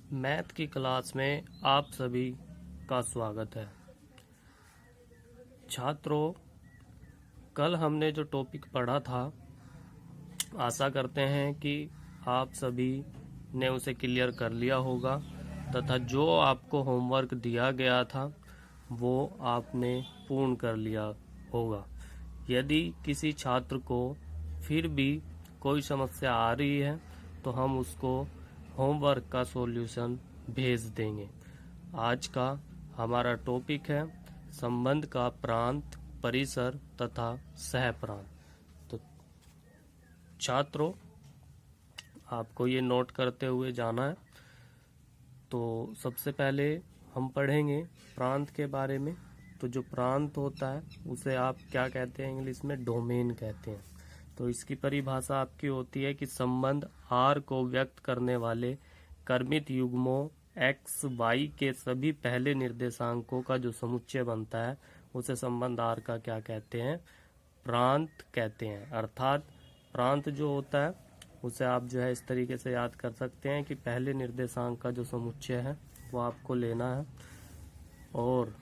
Math की class में आप सभी का स्वागत है। छात्रों, कल हमने जो टॉपिक पढ़ा था, आशा करते हैं कि आप सभी ने उसे क्लियर कर लिया होगा तथा जो आपको होमवर्क दिया गया था वो आपने पूर्ण कर लिया होगा। यदि किसी छात्र को फिर भी कोई समस्या आ रही है तो हम उसको होमवर्क का सॉल्यूशन भेज देंगे। आज का हमारा टॉपिक है संबंध का प्रांत, परिसर तथा सहप्रांत। तो छात्रों, आपको ये नोट करते हुए जाना है। तो सबसे पहले हम पढ़ेंगे प्रांत के बारे में। तो जो प्रांत होता है उसे आप क्या कहते हैं? इंग्लिश में डोमेन कहते हैं। तो इसकी परिभाषा आपकी होती है कि संबंध आर को व्यक्त करने वाले क्रमित युग्मों एक्स वाई के सभी पहले निर्देशांकों का जो समुच्चय बनता है उसे संबंध आर का क्या कहते हैं? प्रांत कहते हैं। अर्थात प्रांत जो होता है उसे आप जो है इस तरीके से याद कर सकते हैं कि पहले निर्देशांक का जो समुच्चय है वो आपको लेना है और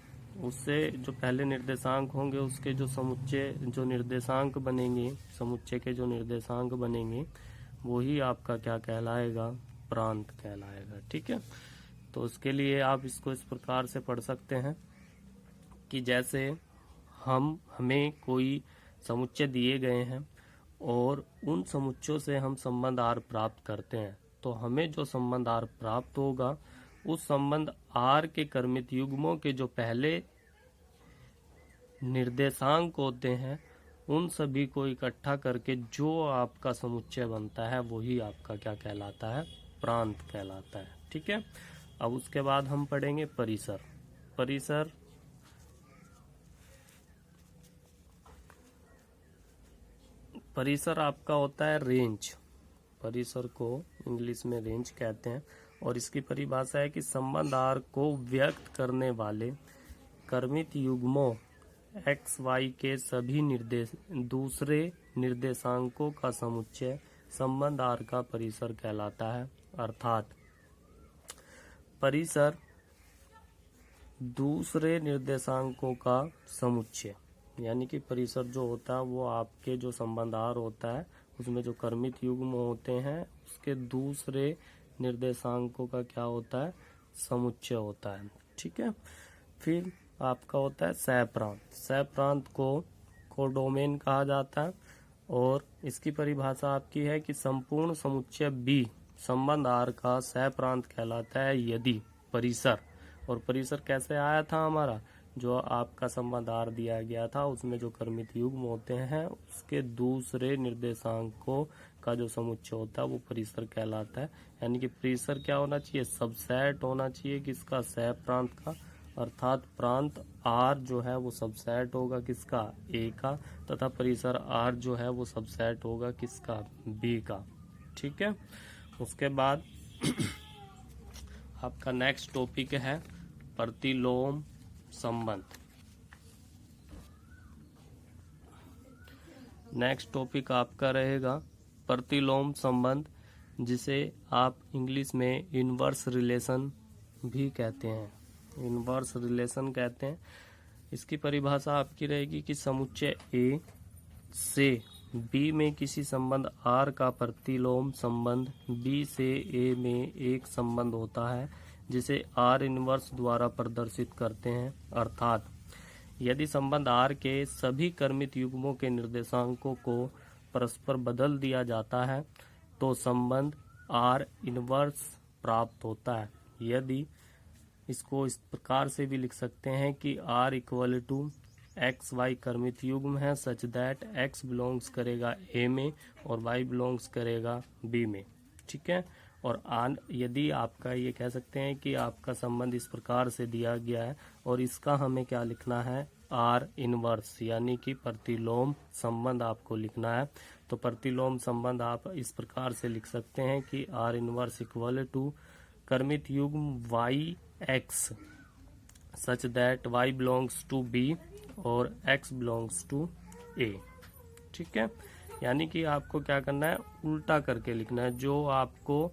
उससे जो पहले निर्देशांक होंगे उसके जो समुच्चय जो निर्देशांक बनेंगे, समुच्चय के जो निर्देशांक बनेंगे वही आपका क्या कहलाएगा? प्रांत कहलाएगा। ठीक है। तो उसके लिए आप इसको इस प्रकार से पढ़ सकते हैं कि जैसे हमें कोई समुच्चय दिए गए हैं और उन समुच्चयों से हम संबंध आर प्राप्त करते हैं, तो हमें जो संबंध आर प्राप्त होगा उस संबंध आर के क्रमित युग्मों के जो पहले निर्देशांक होते हैं उन सभी को इकट्ठा करके जो आपका समुच्चय बनता है वही आपका क्या कहलाता है? प्रांत कहलाता है। ठीक है। अब उसके बाद हम पढ़ेंगे परिसर। परिसर आपका होता है रेंज। परिसर को इंग्लिश में रेंज कहते हैं और इसकी परिभाषा है कि संबंध आर को व्यक्त करने वाले क्रमित युग्मों एक्स वाई के सभी दूसरे निर्देशांकों का समुच्चय संबंध आर का परिसर कहलाता है। अर्थात परिसर दूसरे निर्देशांकों का समुच्चय, यानी कि परिसर जो होता है वो आपके जो संबंध आर होता है उसमें जो क्रमित युग्म होते हैं उसके दूसरे निर्देशांकों का क्या होता है? समुच्चय होता है। ठीक है। फिर आपका होता है सहप्रांत। सहप्रांत को कोडोमेन कहा जाता है और इसकी परिभाषा आपकी है कि संपूर्ण समुच्चय बी संबंध आर का सहप्रांत कहलाता है यदि परिसर, और परिसर कैसे आया था हमारा? जो आपका संबंध आर दिया गया था उसमें जो क्रमित युग्म होते हैं उसके दूसरे निर्देशांकों का जो समुच्चय होता है वो परिसर कहलाता है। यानी कि परिसर क्या होना चाहिए? सबसेट होना चाहिए किसका? सहप्रांत का। अर्थात प्रांत आर जो है वो सबसेट होगा किसका? ए का, तथा परिसर आर जो है वो सबसेट होगा किसका? बी का। ठीक है। उसके बाद आपका नेक्स्ट टॉपिक है प्रतिलोम संबंध। नेक्स्ट टॉपिक आपका रहेगा प्रतिलोम संबंध, जिसे आप इंग्लिश में इनवर्स रिलेशन भी कहते हैं। इनवर्स रिलेशन कहते हैं। इसकी परिभाषा आपकी रहेगी कि समुच्चय ए से बी में किसी संबंध आर का प्रतिलोम संबंध बी से ए में एक संबंध होता है जिसे आर इनवर्स द्वारा प्रदर्शित करते हैं। अर्थात यदि संबंध आर के सभी क्रमित युग्मों के निर्देशांकों को परस्पर बदल दिया जाता है तो संबंध आर इनवर्स प्राप्त होता है। यदि इसको इस प्रकार से भी लिख सकते हैं कि R equal to X Y क्रमित युग्म है सच दैट एक्स बिलोंग्स करेगा ए में और वाई बिलोंग्स करेगा बी में। ठीक है। और यदि आपका ये कह सकते हैं कि आपका संबंध इस प्रकार से दिया गया है और इसका हमें क्या लिखना है? आर इनवर्स, यानी कि प्रतिलोम संबंध आपको लिखना है। तो प्रतिलोम संबंध आप इस प्रकार से लिख सकते हैं कि आर इनवर्स इक्वल टू क्रमित युग्म Y X such that Y belongs to B और एक्स बिलोंग्स टू ए। ठीक है। यानी कि आपको क्या करना है? उल्टा करके लिखना है। जो आपको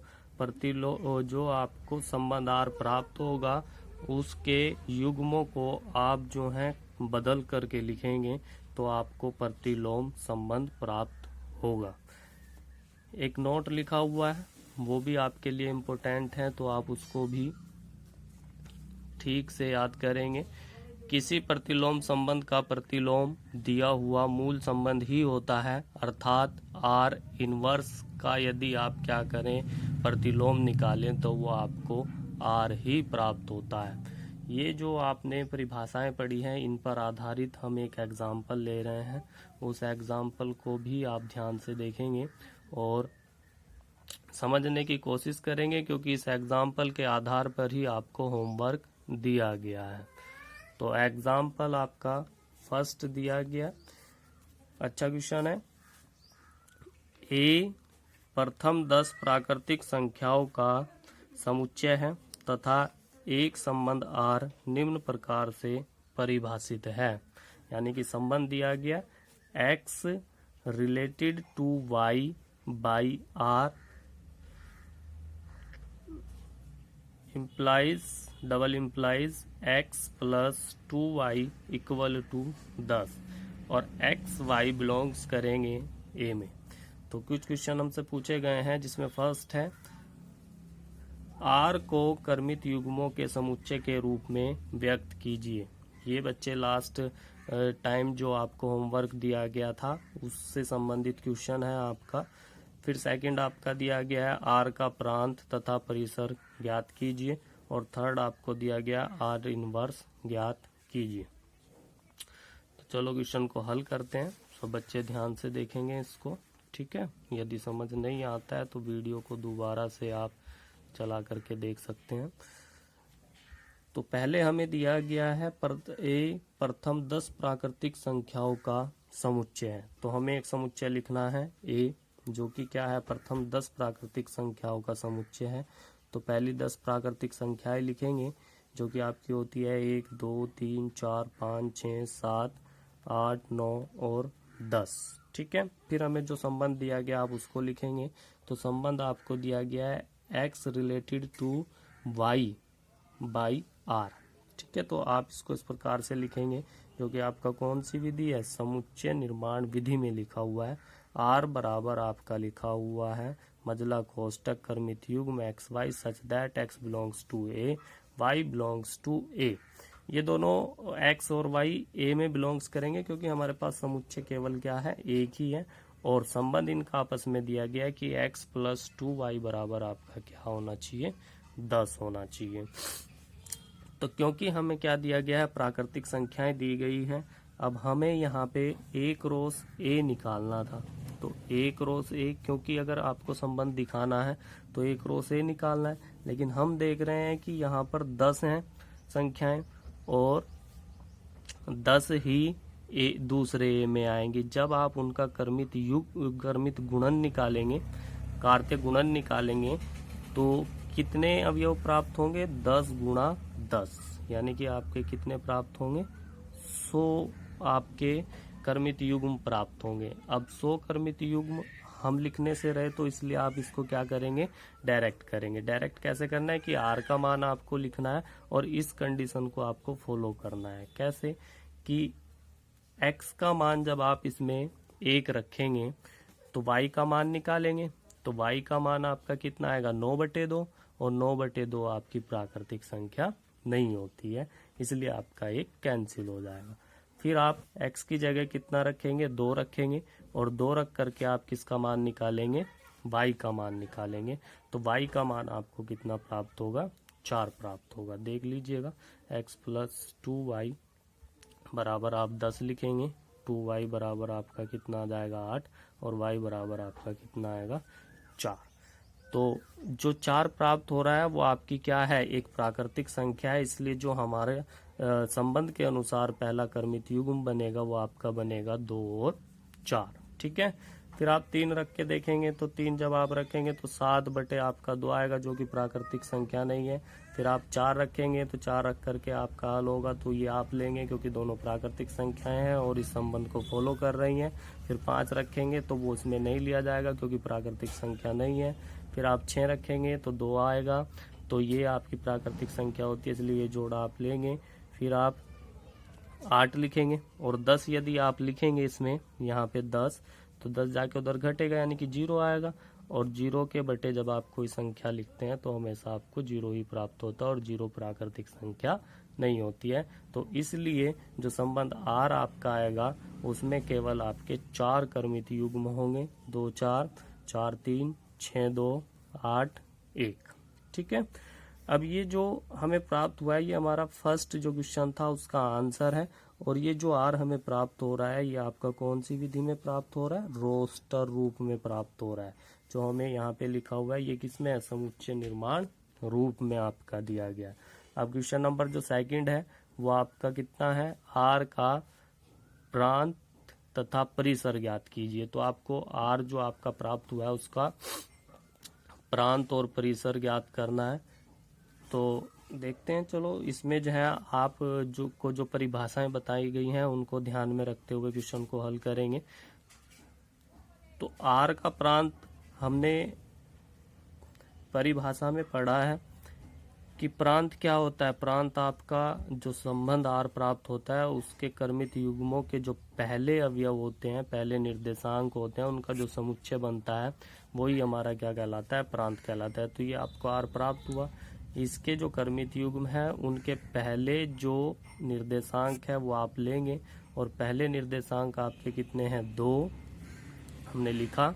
जो आपको संबंध आर प्राप्त होगा उसके युग्मों को आप जो है बदल करके लिखेंगे तो आपको प्रतिलोम संबंध प्राप्त होगा। एक नोट लिखा हुआ है वो भी आपके लिए इम्पोर्टेंट है, तो आप उसको भी ठीक से याद करेंगे। किसी प्रतिलोम संबंध का प्रतिलोम दिया हुआ मूल संबंध ही होता है, अर्थात आर इनवर्स का यदि आप क्या करें प्रतिलोम निकालें तो वो आपको आर ही प्राप्त होता है। ये जो आपने परिभाषाएं पढ़ी हैं इन पर आधारित हम एक एग्जाम्पल ले रहे हैं, उस एग्जाम्पल को भी आप ध्यान से देखेंगे और समझने की कोशिश करेंगे, क्योंकि इस एग्जाम्पल के आधार पर ही आपको होमवर्क दिया गया है। तो एग्जाम्पल आपका फर्स्ट दिया गया, अच्छा क्वेश्चन है। ए प्रथम 10 प्राकृतिक संख्याओं का समुच्चय है तथा एक संबंध आर निम्न प्रकार से परिभाषित है। यानी कि संबंध दिया गया x related to y by R double implies x plus 2y equal to 10 और x y बिलोंग्स करेंगे a में। तो कुछ क्वेश्चन हमसे पूछे गए हैं जिसमें फर्स्ट है आर को क्रमित युग्मों के समुच्चय के रूप में व्यक्त कीजिए। ये बच्चे लास्ट टाइम जो आपको होमवर्क दिया गया था उससे संबंधित क्वेश्चन है आपका। फिर सेकंड आपका दिया गया है आर का प्रांत तथा परिसर ज्ञात कीजिए और थर्ड आपको दिया गया आर इनवर्स ज्ञात कीजिए। तो चलो क्वेश्चन को हल करते हैं। सब बच्चे ध्यान से देखेंगे इसको, ठीक है। यदि समझ नहीं आता है तो वीडियो को दोबारा से आप चला करके देख सकते हैं। तो पहले हमें दिया गया है प्रथम 10 प्राकृतिक संख्याओं का समुच्चय है, तो हमें एक समुच्चय लिखना है ए, जो कि क्या है प्रथम 10 प्राकृतिक संख्याओं का समुच्चय है। तो पहली 10 प्राकृतिक संख्याएं लिखेंगे जो कि आपकी होती है 1 2 3 4 5 6 7 8 9 और 10, ठीक है। फिर हमें जो संबंध दिया गया आप उसको लिखेंगे। तो संबंध आपको दिया गया है x related to y by R, ठीक है। तो आप इसको इस प्रकार से लिखेंगे जो कि आपका कौन सी विधि है, समुच्चय निर्माण विधि में लिखा हुआ है। आर बराबर आपका लिखा हुआ है मजला कोष्टक क्रमित युग्म X Y such that X belongs to A Y belongs to A. ये दोनों x और y a में बिलोंग्स करेंगे क्योंकि हमारे पास समुच्चय केवल क्या है एक ही है और संबंध इनका आपस में दिया गया है कि x प्लस 2y बराबर आपका क्या होना चाहिए 10 होना चाहिए। तो क्योंकि हमें क्या दिया गया है प्राकृतिक संख्याएं दी गई हैं, अब हमें यहाँ पे एक रोस a निकालना था। तो एक रोस a, क्योंकि अगर आपको संबंध दिखाना है तो एक रोस a निकालना है, लेकिन हम देख रहे हैं कि यहाँ पर 10 हैं संख्याएं और 10 ही दूसरे ए में आएंगे। जब आप उनका क्रमित गुणन निकालेंगे, कार्त्य गुणन निकालेंगे तो कितने अवयव प्राप्त होंगे 10 गुणा 10, यानी कि आपके कितने प्राप्त होंगे 100 आपके क्रमित युग्म प्राप्त होंगे। अब 100 क्रमित युग्म हम लिखने से रहे तो इसलिए आप इसको क्या करेंगे डायरेक्ट करेंगे। डायरेक्ट कैसे करना है कि आर का मान आपको लिखना है और इस कंडीशन को आपको फॉलो करना है। कैसे कि x का मान जब आप इसमें 1 रखेंगे तो y का मान निकालेंगे, तो y का मान आपका कितना आएगा 9/2 और 9/2 आपकी प्राकृतिक संख्या नहीं होती है, इसलिए आपका एक कैंसिल हो जाएगा। फिर आप x की जगह कितना रखेंगे 2 रखेंगे और 2 रख करके आप किसका मान निकालेंगे y का मान निकालेंगे। तो y का मान आपको कितना प्राप्त होगा 4 प्राप्त होगा। देख लीजिएगा x प्लस 2y बराबर आप 10 लिखेंगे, 2y बराबर आपका कितना आ जाएगा 8 और y बराबर आपका कितना आएगा 4। तो जो 4 प्राप्त हो रहा है वो आपकी क्या है एक प्राकृतिक संख्या है, इसलिए जो हमारे संबंध के अनुसार पहला क्रमित युग्म बनेगा वो आपका बनेगा 2 और 4, ठीक है। फिर आप 3 रख के देखेंगे तो 3 जब आप रखेंगे तो 7 बटे आपका 2 आएगा, जो कि प्राकृतिक संख्या नहीं है। फिर आप 4 रखेंगे तो 4 रख करके आपका हल होगा, तो ये आप लेंगे क्योंकि दोनों प्राकृतिक संख्याएं हैं और इस संबंध को फॉलो कर रही हैं। फिर 5 रखेंगे तो वो उसमें नहीं लिया जाएगा क्योंकि प्राकृतिक संख्या नहीं है। फिर आप 6 रखेंगे तो 2 आएगा, तो ये आपकी प्राकृतिक संख्या होती है, इसलिए ये जोड़ा आप लेंगे। फिर आप 8 लिखेंगे और 10 यदि आप लिखेंगे इसमें यहाँ पे 10, तो 10 जाके उधर घटेगा यानी कि 0 आएगा। और 0 के बटे जब आप कोई संख्या लिखते हैं तो हमेशा आपको 0 ही प्राप्त होता है और 0 प्राकृतिक संख्या नहीं होती है। तो इसलिए जो संबंध R आपका आएगा उसमें केवल आपके 4 कर्मित युग्म होंगे, 2 4, 4 3, 6 2, 8 1। ठीक है, अब ये जो हमें प्राप्त हुआ है ये हमारा फर्स्ट जो क्वेश्चन था उसका आंसर है। और ये जो R हमें प्राप्त हो रहा है ये आपका कौन सी विधि में प्राप्त हो रहा है, रोस्टर रूप में प्राप्त हो रहा है। जो हमें यहाँ पे लिखा हुआ है ये किसमें है, समुच्चय निर्माण रूप में आपका दिया गया है। अब क्वेश्चन नंबर जो सेकंड है वो आपका कितना है, R का प्रांत तथा परिसर ज्ञात कीजिए। तो आपको R जो आपका प्राप्त हुआ है उसका प्रांत और परिसर ज्ञात करना है। तो देखते हैं, चलो इसमें जो है आप जो परिभाषाएं बताई गई हैं उनको ध्यान में रखते हुए क्वेश्चन को हल करेंगे। तो R का प्रांत हमने परिभाषा में पढ़ा है कि प्रांत क्या होता है। प्रांत आपका जो संबंध R प्राप्त होता है उसके कर्मित युग्मों के जो पहले अवयव होते हैं, पहले निर्देशांक होते हैं, उनका जो समुच्चय बनता है वही हमारा क्या कहलाता है, प्रांत कहलाता है। तो ये आपको R प्राप्त हुआ, इसके जो कर्मित युग्म है उनके पहले जो निर्देशांक है वो आप लेंगे। और पहले निर्देशांक आपके कितने हैं, 2 हमने लिखा।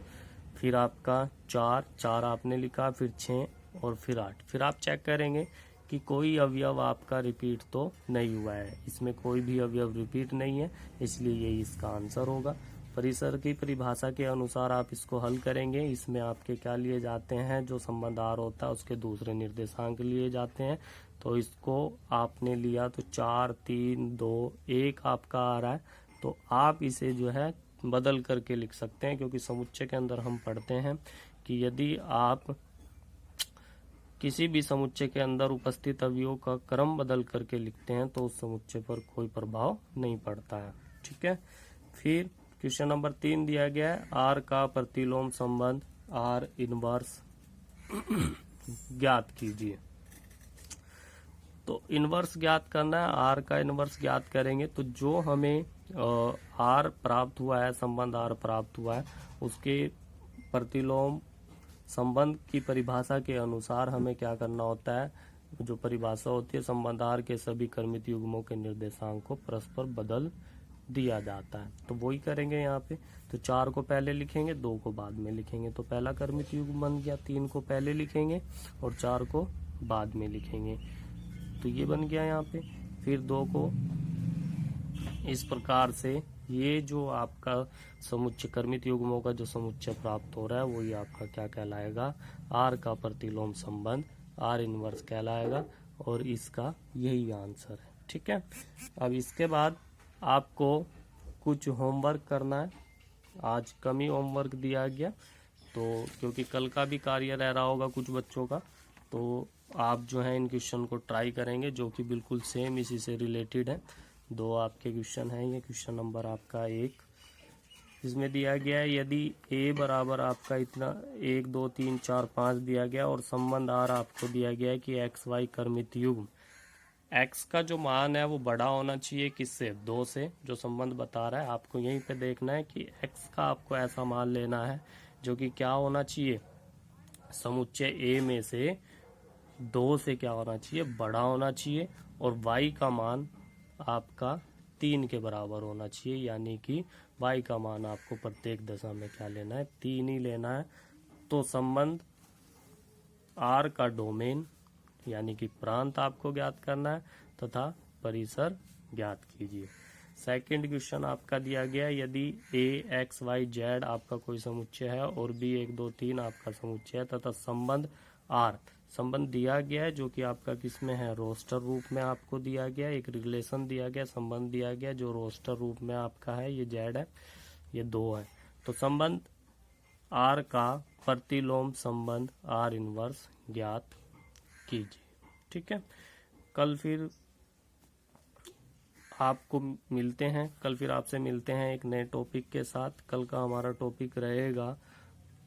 फिर आपका 4 आपने लिखा, फिर 6 और फिर 8। फिर आप चेक करेंगे कि कोई अवयव आपका रिपीट तो नहीं हुआ है, इसमें कोई भी अवयव रिपीट नहीं है, इसलिए यही इसका आंसर होगा। परिसर की परिभाषा के अनुसार आप इसको हल करेंगे। इसमें आपके क्या लिए जाते हैं, जो संबंध R होता है उसके दूसरे निर्देशांक लिए जाते हैं। तो इसको आपने लिया तो 4 3 2 1 आपका आ रहा है। तो आप इसे जो है बदल करके लिख सकते हैं, क्योंकि समुच्चय के अंदर हम पढ़ते हैं कि यदि आप किसी भी समुच्चय के अंदर उपस्थित अवयवों का क्रम बदल करके लिखते हैं तो उस समुच्चय पर कोई प्रभाव नहीं पड़ता है। ठीक है, फिर क्वेश्चन नंबर 3 दिया गया है, R का प्रतिलोम संबंध R इनवर्स ज्ञात कीजिए। तो इनवर्स ज्ञात करना है, R का इनवर्स ज्ञात करेंगे तो जो हमें R प्राप्त हुआ है, संबंध R प्राप्त हुआ है, उसके प्रतिलोम संबंध की परिभाषा के अनुसार हमें क्या करना होता है, जो परिभाषा होती है संबंध R के सभी कर्मित युग्मों के निर्देशांक को परस्पर बदल दिया जाता है। तो वही करेंगे यहाँ पे। तो 4 को पहले लिखेंगे, 2 को बाद में लिखेंगे, तो पहला कर्मित युग्म बन गया। 3 को पहले लिखेंगे और 4 को बाद में लिखेंगे, तो ये बन गया यहाँ पे। फिर 2 को इस प्रकार से ये जो आपका समुच्चय कर्मित युग्मों का जो समुच्चय प्राप्त हो रहा है वही आपका क्या कहलाएगा, R का प्रतिलोम संबंध R इनवर्स कहलाएगा और इसका यही आंसर है। ठीक है, अब इसके बाद आपको कुछ होमवर्क करना है। आज कम ही होमवर्क दिया गया, तो क्योंकि कल का भी कार्य रह रहा होगा कुछ बच्चों का, तो आप जो है इन क्वेश्चन को ट्राई करेंगे जो कि बिल्कुल सेम इसी से रिलेटेड है। 2 आपके क्वेश्चन हैं, ये क्वेश्चन नंबर आपका 1 इसमें दिया गया है, यदि A बराबर आपका इतना 1 2 3 4 5 दिया गया और संबंध R आपको दिया गया है कि XY कर्मित युग्म x का जो मान है वो बड़ा होना चाहिए किससे, 2 से। जो संबंध बता रहा है आपको यहीं पे देखना है कि x का आपको ऐसा मान लेना है जो कि क्या होना चाहिए, समुच्चय A में से 2 से क्या होना चाहिए, बड़ा होना चाहिए। और y का मान आपका 3 के बराबर होना चाहिए, यानी कि y का मान आपको प्रत्येक दशा में क्या लेना है, 3 ही लेना है। तो संबंध R का डोमेन यानी कि प्रांत आपको ज्ञात करना है तथा परिसर ज्ञात कीजिए। सेकंड क्वेश्चन आपका दिया गया, यदि A X Y Z आपका कोई समुच्चय है और B 1 2 3 आपका समुच्चय है तथा संबंध R संबंध दिया गया है जो कि आपका किसमें है, रोस्टर रूप में आपको दिया गया, एक रिलेशन दिया गया, संबंध दिया गया जो रोस्टर रूप में आपका है, ये Z है, ये 2 है। तो संबंध आर का प्रतिलोम संबंध आर इनवर्स ज्ञात कीजिए। ठीक है, कल फिर आपको मिलते हैं, कल फिर आपसे मिलते हैं एक नए टॉपिक के साथ। कल का हमारा टॉपिक रहेगा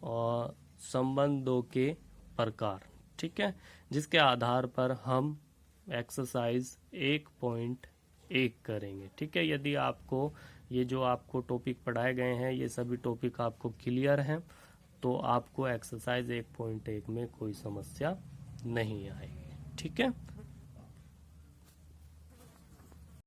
और संबंधों के प्रकार। ठीक है, जिसके आधार पर हम एक्सरसाइज 1.1 करेंगे। ठीक है, यदि आपको ये जो आपको टॉपिक पढ़ाए गए हैं ये सभी टॉपिक आपको क्लियर हैं तो आपको एक्सरसाइज 1.1 में कोई समस्या नहीं आएगी। ठीक है।